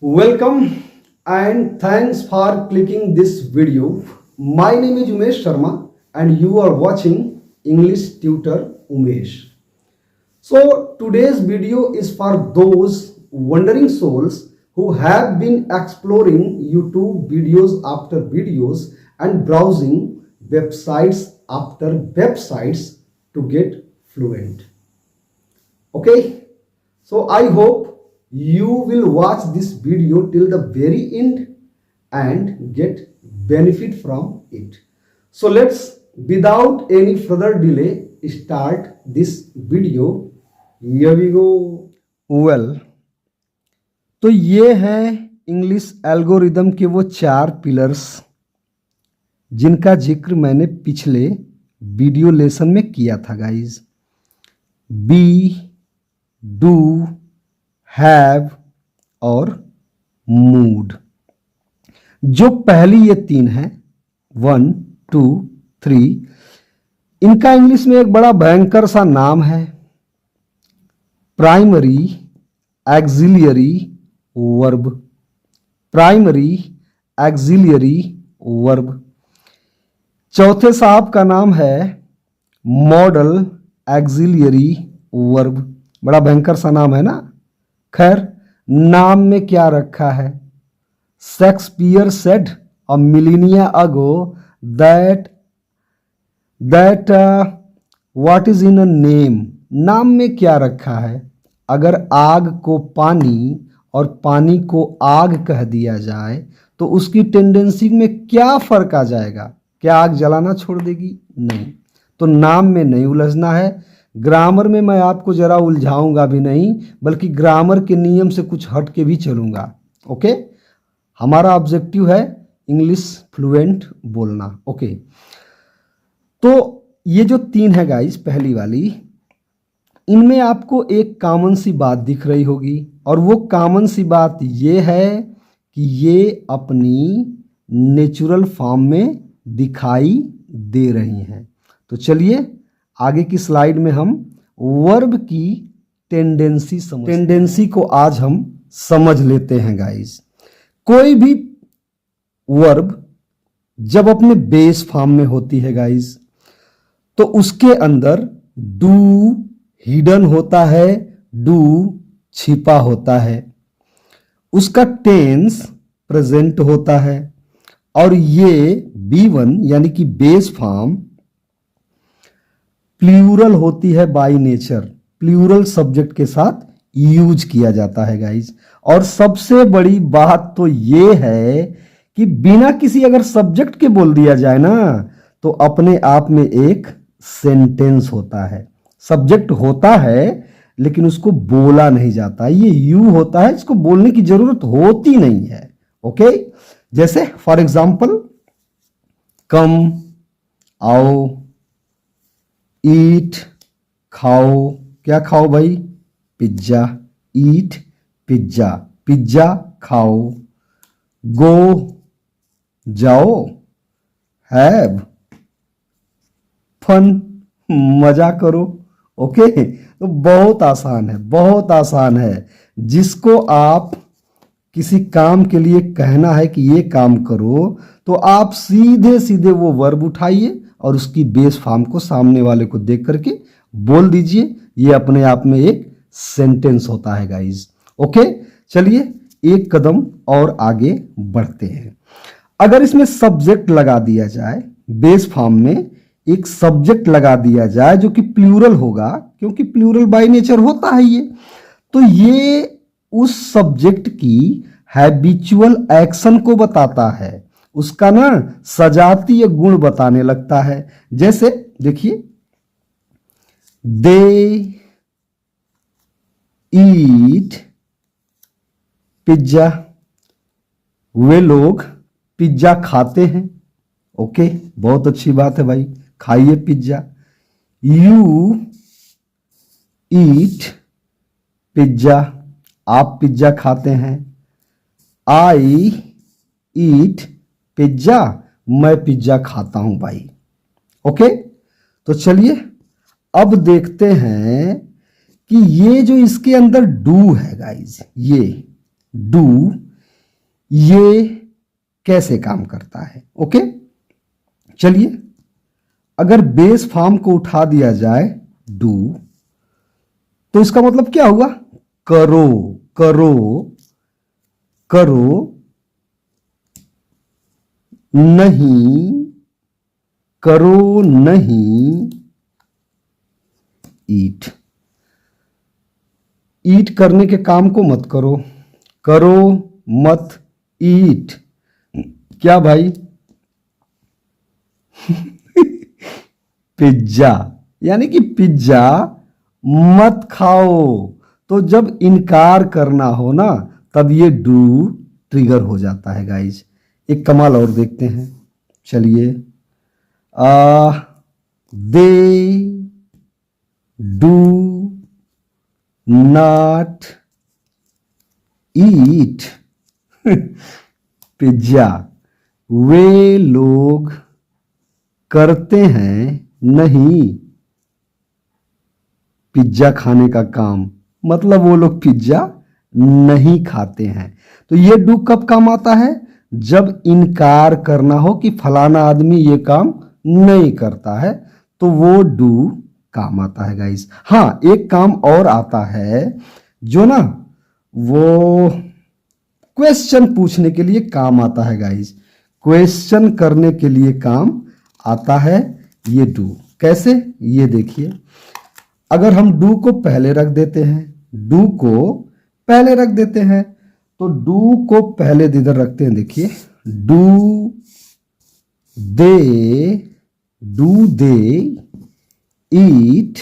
Welcome and thanks for clicking this video. My name is Umesh Sharma and you are watching English Tutor Umesh. So today's video is for those wandering souls who have been exploring YouTube videos after videos and browsing websites after websites to get fluent. Okay, so I hope you will watch this video till the very end and get benefit from it. So let's without any further delay start this video. Here we go. Well, तो ये है English algorithm के वो 4 pillars जिनका जिक्र मैंने पिछले video lesson में किया था गाइज. बी, डू, हैव और मूड. जो पहली ये 3 है 1, 2, 3, इनका इंग्लिश में एक बड़ा भयंकर सा नाम है primary auxiliary verb. Primary auxiliary verb. चौथे साहब का नाम है मॉडल एक्सिलियरी वर्ब. बड़ा भयंकर सा नाम है ना. खैर, नाम में क्या रखा है? Shakespeare said a Melania ago that what is in a name. नाम में क्या रखा है? अगर आग को पानी और पानी को आग कह दिया जाए तो उसकी टेंडेंसी में क्या फर्क आ जाएगा? क्या आग जलाना छोड़ देगी? नहीं. तो नाम में नहीं उलझना है. ग्रामर में मैं आपको जरा उलझाऊंगा भी नहीं, बल्कि ग्रामर के नियम से कुछ हट के भी चलूंगा. ओके, हमारा ऑब्जेक्टिव है इंग्लिश फ्लुएंट बोलना. ओके, तो ये जो 3 है गाइस, पहली वाली, इनमें आपको एक कॉमन सी बात दिख रही होगी और वो कॉमन सी बात ये है कि ये अपनी नेचुरल फॉर्म में दिखाई दे रही हैं. तो चलिए आगे की स्लाइड में हम वर्ब की टेंडेंसी को आज हम समझ लेते हैं गाइस. कोई भी वर्ब जब अपने बेस फॉर्म में होती है गाइस, तो उसके अंदर डू हिडन होता है, डू छिपा होता है, उसका टेंस प्रेजेंट होता है, और ये B1 यानी कि बेस फॉर्म प्लूरल होती है बाय नेचर. प्लूरल सब्जेक्ट के साथ यूज किया जाता है गाइज. और सबसे बड़ी बात तो ये है कि बिना किसी अगर सब्जेक्ट के बोल दिया जाए ना, तो अपने आप में एक सेंटेंस होता है. सब्जेक्ट होता है लेकिन उसको बोला नहीं जाता. ये यू होता है, इसको बोलने की जरूरत होती नहीं है. ओके, जैसे फॉर एग्जाम्पल कम, आओ, ईट खाओ. क्या खाओ भाई? पिज्जा. ईट पिज्जा, पिज्जा खाओ. गो जाओ. हैव फन मजा करो. ओके, तो बहुत आसान है, बहुत आसान है. जिसको आप किसी काम के लिए कहना है कि ये काम करो, तो आप सीधे सीधे वो वर्ब उठाइए और उसकी बेस फॉर्म को सामने वाले को देख करके बोल दीजिए. ये अपने आप में एक सेंटेंस होता है गाइज. ओके, चलिए एक कदम और आगे बढ़ते हैं. अगर इसमें सब्जेक्ट लगा दिया जाए, बेस फॉर्म में एक सब्जेक्ट लगा दिया जाए जो कि प्लूरल होगा, क्योंकि प्लूरल बाय नेचर होता है ये, तो ये उस सब्जेक्ट की हैबिचुअल एक्शन को बताता है. उसका ना सजातीय गुण बताने लगता है. जैसे देखिए, दे ईट पिज्जा. वे लोग पिज्जा खाते हैं. ओके, बहुत अच्छी बात है भाई, खाइए पिज्जा. You eat pizza. आप पिज्जा खाते हैं. आई ईट पिज्जा. मैं पिज्जा खाता हूं भाई. ओके, तो चलिए अब देखते हैं कि ये जो इसके अंदर डू है गाइज, ये डू ये कैसे काम करता है। ओके, चलिए, अगर बेस फॉर्म को उठा दिया जाए डू, तो इसका मतलब क्या हुआ? करो, करो, करो, नहीं, करो नहीं, ईट। ईट करने के काम को मत करो, करो मत ईट। क्या भाई? पिज्जा, यानी कि पिज्जा मत खाओ। तो जब इनकार करना हो ना, तब ये डू ट्रिगर हो जाता है गाइज। एक कमाल और देखते हैं, चलिए। They do not eat pizza. वे लोग करते हैं नहीं पिज्जा खाने का काम, मतलब वो लोग पिज्जा नहीं खाते हैं। तो ये डू कब काम आता है? जब इनकार करना हो कि फलाना आदमी ये काम नहीं करता है, तो वो डू काम आता है गाइस। हाँ, एक काम और आता है जो ना, वो क्वेश्चन पूछने के लिए काम आता है गाइस। क्वेश्चन करने के लिए काम आता है ये डू। कैसे? ये देखिए, अगर हम डू को पहले रख देते हैं, डू को पहले रख देते हैं, तो डू को पहले इधर रखते हैं। देखिए, do they eat,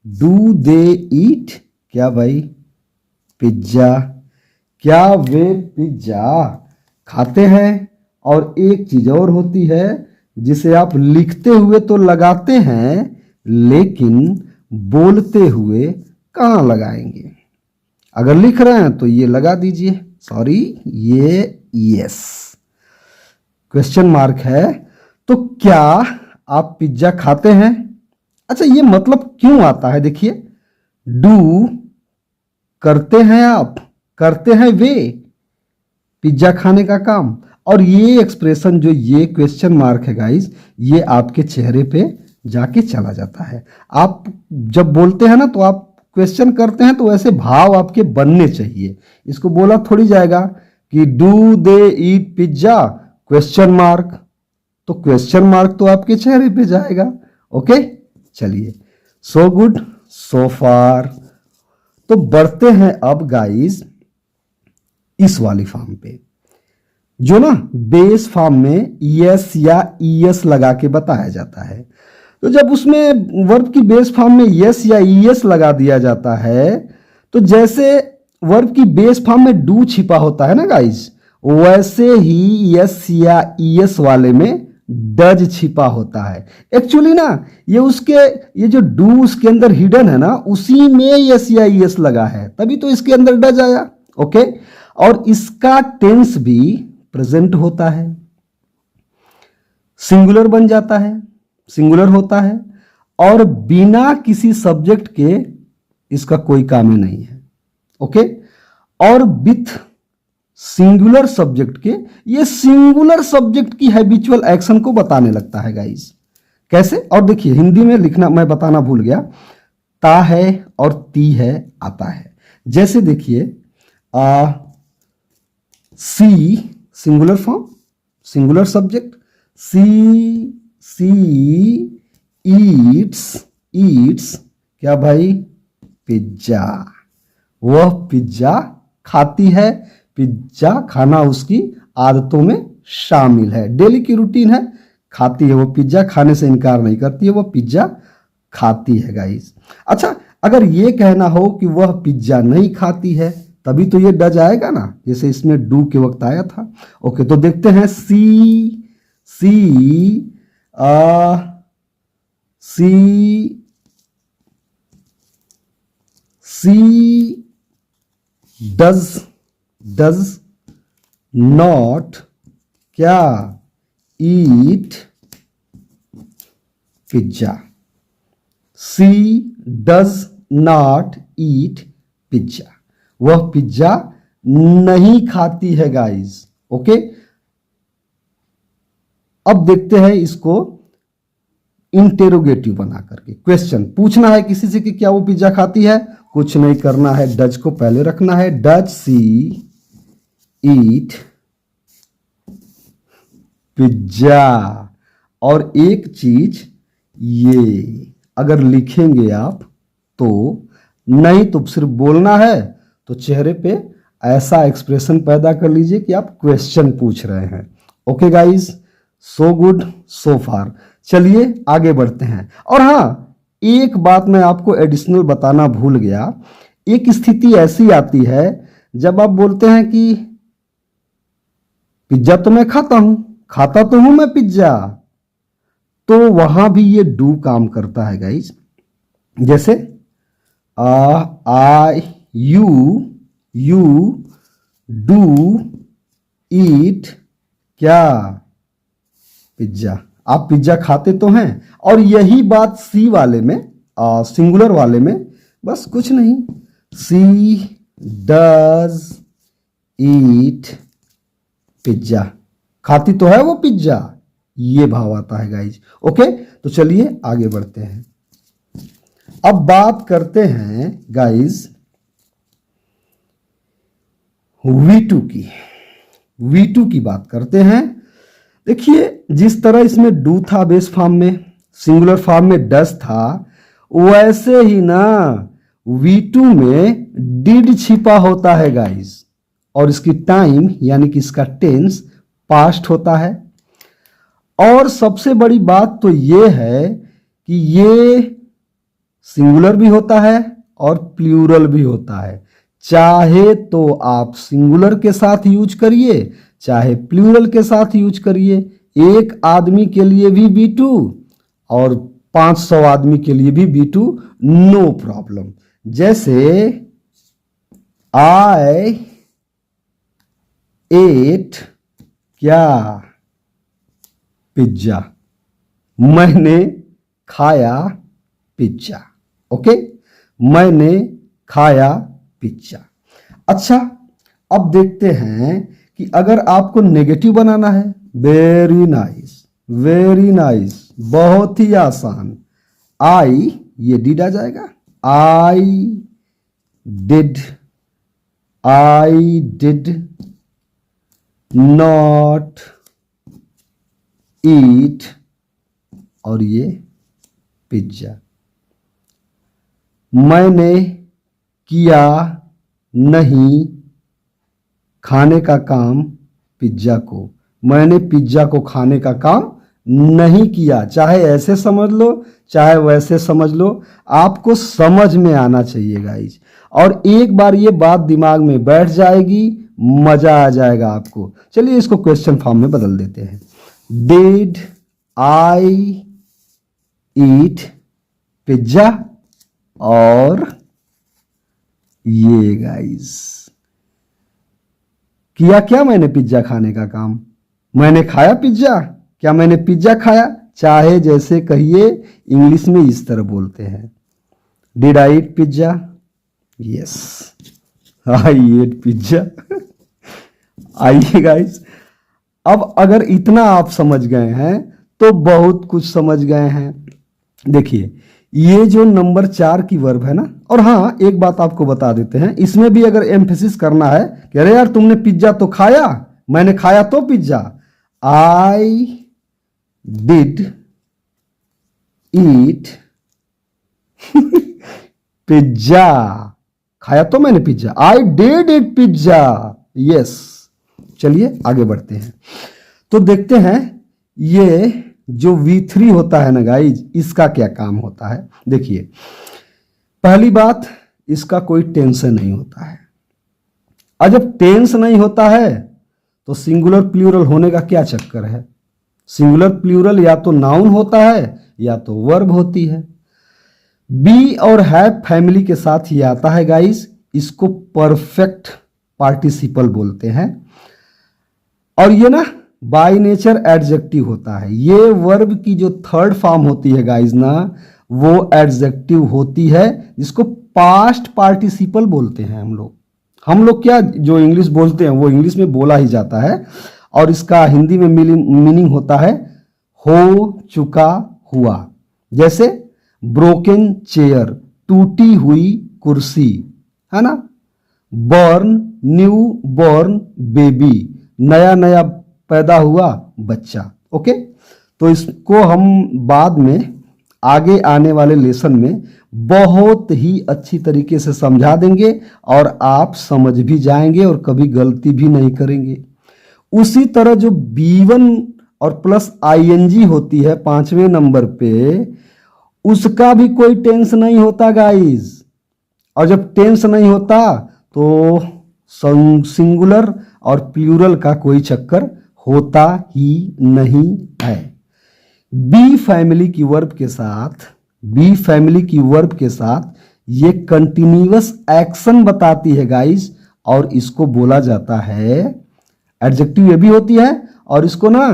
do they ईट क्या भाई? पिज्जा। क्या वे पिज्जा खाते हैं? और एक चीज और होती है जिसे आप लिखते हुए तो लगाते हैं, लेकिन बोलते हुए कहाँ लगाएंगे? अगर लिख रहे हैं तो ये लगा दीजिए, सॉरी ये यस क्वेश्चन मार्क है। तो क्या आप पिज्जा खाते हैं? अच्छा, ये मतलब क्यों आता है? देखिए, डू करते हैं आप, करते हैं वे पिज्जा खाने का काम, और ये एक्सप्रेशन जो ये क्वेश्चन मार्क है गाइस, ये आपके चेहरे पे जाके चला जाता है। आप जब बोलते हैं ना, तो आप क्वेश्चन करते हैं, तो ऐसे भाव आपके बनने चाहिए। इसको बोला थोड़ी जाएगा कि do they eat pizza question mark, तो क्वेश्चन मार्क तो आपके चेहरे पे जाएगा। ओके, चलिए, सो गुड सो फार। तो बढ़ते हैं अब गाइस इस वाली फॉर्म पे, जो ना बेस फॉर्म में यस या ईएस लगा के बताया जाता है। तो जब उसमें वर्ब की बेस फॉर्म में यस या ईएस लगा दिया जाता है, तो जैसे वर्ब की बेस फॉर्म में डू छिपा होता है ना गाइस, वैसे ही यस या ईएस वाले में डज छिपा होता है। एक्चुअली ना, ये जो डू उसके अंदर हिडन है ना, उसी में यस या ईएस लगा है, तभी तो इसके अंदर डज आया। ओके, और इसका टेंस भी प्रेजेंट होता है, सिंगुलर बन जाता है, सिंगुलर होता है, और बिना किसी सब्जेक्ट के इसका कोई काम ही नहीं है। ओके, और विथ सिंगुलर सब्जेक्ट के, ये सिंगुलर सब्जेक्ट की हैबिचुअल एक्शन को बताने लगता है गाइस। कैसे? और देखिए, हिंदी में लिखना मैं बताना भूल गया, ता है और ती है आता है। जैसे देखिए, सी सिंगुलर फॉर्म, सिंगुलर सब्जेक्ट, सी ईट्स क्या भाई? पिज्जा। वह पिज्जा खाती है, पिज्जा खाना उसकी आदतों में शामिल है, डेली की रूटीन है, खाती है। वो पिज्जा खाने से इनकार नहीं करती है, वो पिज्जा खाती है गाइस। अच्छा, अगर ये कहना हो कि वह पिज्जा नहीं खाती है, तभी तो ये डज आएगा ना, जैसे इसमें डू के वक्त आया था। ओके, तो देखते हैं, सी डज नॉट क्या? Eat pizza. She does not eat pizza. वह पिज्जा नहीं खाती है गाइस। ओके, अब देखते हैं इसको इंटेरोगेटिव बना करके। क्वेश्चन पूछना है किसी से कि क्या वो पिज्जा खाती है, कुछ नहीं करना है, डज को पहले रखना है। Does she eat pizza. और एक चीज ये अगर लिखेंगे आप तो नहीं तो सिर्फ बोलना है, तो चेहरे पे ऐसा एक्सप्रेशन पैदा कर लीजिए कि आप क्वेश्चन पूछ रहे हैं। Okay guys, so good so far. चलिए आगे बढ़ते हैं। और हाँ, एक बात मैं आपको एडिशनल बताना भूल गया। एक स्थिति ऐसी आती है जब आप बोलते हैं कि पिज्जा तो मैं खाता तो हूं मैं पिज्जा, तो वहां भी ये डू काम करता है गाइस। जैसे आई यू डू ईट क्या पिज्जा। आप पिज्जा खाते तो हैं। और यही बात सी वाले में, सिंगुलर वाले में बस कुछ नहीं, सी डज ईट पिज्जा। खाती तो है वो पिज्जा, ये भाव आता है गाइज। ओके, तो चलिए आगे बढ़ते हैं। अब बात करते हैं गाइज V2 की। V2 की बात करते हैं। देखिए, जिस तरह इसमें डू था बेस फॉर्म में, सिंगुलर फॉर्म में डज था, वैसे ही ना V2 में डिड छिपा होता है गाइज। और इसकी टाइम यानी कि इसका टेंस पास्ट होता है। और सबसे बड़ी बात तो ये है कि ये सिंगुलर भी होता है और प्लूरल भी होता है। चाहे तो आप सिंगुलर के साथ यूज करिए, चाहे प्लूरल के साथ यूज करिए। एक आदमी के लिए भी V2 और 500 आदमी के लिए भी V2, नो प्रॉब्लम। जैसे आई एट क्या पिज्जा, मैंने खाया पिज्जा। ओके, मैंने खाया पिज्जा। अच्छा, अब देखते हैं कि अगर आपको नेगेटिव बनाना है, वेरी नाइस, वेरी नाइस, बहुत ही आसान। आई, ये डिड आ जाएगा। आई डिड नॉट ईट, और ये पिज्जा। मैंने किया नहीं खाने का काम पिज्जा को। मैंने पिज्जा को खाने का काम नहीं किया। चाहे ऐसे समझ लो, चाहे वैसे समझ लो, आपको समझ में आना चाहिए गाइज। और एक बार ये बात दिमाग में बैठ जाएगी, मजा आ जाएगा आपको। चलिए इसको क्वेश्चन फॉर्म में बदल देते हैं। Did I eat pizza. और ये गाइस, किया क्या मैंने पिज्जा खाने का काम, मैंने खाया पिज्जा, क्या मैंने पिज्जा खाया, चाहे जैसे कहिए, इंग्लिश में इस तरह बोलते हैं। Did I eat pizza, yes I ate pizza. आइए गाइस, अब अगर इतना आप समझ गए हैं तो बहुत कुछ समझ गए हैं। देखिए, ये जो नंबर 4 की वर्ब है ना, और हाँ एक बात आपको बता देते हैं, इसमें भी अगर एम्फेसिस करना है कि अरे यार तुमने पिज्जा तो खाया, मैंने खाया तो pizza. I did eat pizza, खाया तो मैंने pizza. I did eat pizza, yes. चलिए आगे बढ़ते हैं। तो देखते हैं ये जो V3 होता है ना गाइज, इसका क्या काम होता है। देखिए, पहली बात, इसका कोई टेंशन नहीं होता है। और जब टेंस नहीं होता है तो सिंगुलर प्लूरल होने का क्या चक्कर है। सिंगुलर प्लूरल या तो नाउन होता है या तो वर्ब होती है। बी और हैव फैमिली के साथ ये आता है गाइज, इसको परफेक्ट पार्टिसिपल बोलते हैं। और ये ना बाय नेचर एडजेक्टिव होता है। ये वर्ब की जो थर्ड फॉर्म होती है गाइज ना, वो एडजेक्टिव होती है, जिसको पास्ट पार्टिसिपल बोलते हैं हम लोग। हम लोग क्या जो इंग्लिश बोलते हैं वो इंग्लिश में बोला ही जाता है, और इसका हिंदी में मीनिंग होता है हो चुका हुआ। जैसे ब्रोकन चेयर, टूटी हुई कुर्सी, है ना। बॉर्न, न्यू बॉर्न बेबी, नया नया पैदा हुआ बच्चा। ओके, तो इसको हम बाद में आगे आने वाले लेसन में बहुत ही अच्छी तरीके से समझा देंगे और आप समझ भी जाएंगे और कभी गलती भी नहीं करेंगे। उसी तरह जो B1 और प्लस ING होती है 5वें नंबर पे, उसका भी कोई टेंस नहीं होता गाइस। और जब टेंस नहीं होता तो सिंगुलर और प्लूरल का कोई चक्कर होता ही नहीं है। बी फैमिली की वर्ब के साथ ये कंटिन्यूअस एक्शन बताती है गाइस, और इसको बोला जाता है, एडजेक्टिव ये भी होती है, और इसको ना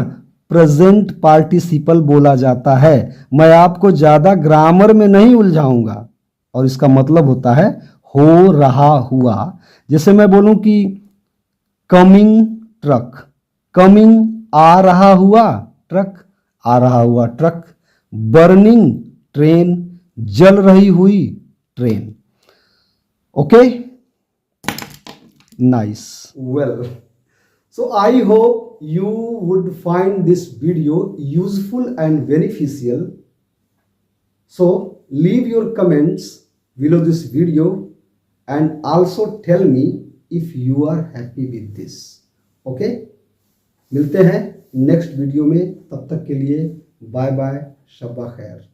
प्रेजेंट पार्टिसिपल बोला जाता है। मैं आपको ज्यादा ग्रामर में नहीं उलझाऊंगा, और इसका मतलब होता है हो रहा हुआ। जैसे मैं बोलूं कि कमिंग ट्रक, कमिंग आ रहा हुआ ट्रक, आ रहा हुआ ट्रक। बर्निंग ट्रेन, जल रही हुई train. Okay, nice, well, so I hope you would find this video useful and beneficial. So leave your comments below this video and also tell me if you are happy with this. Okay, मिलते हैं next video में, तब तक के लिए bye bye, शब्बा खैर।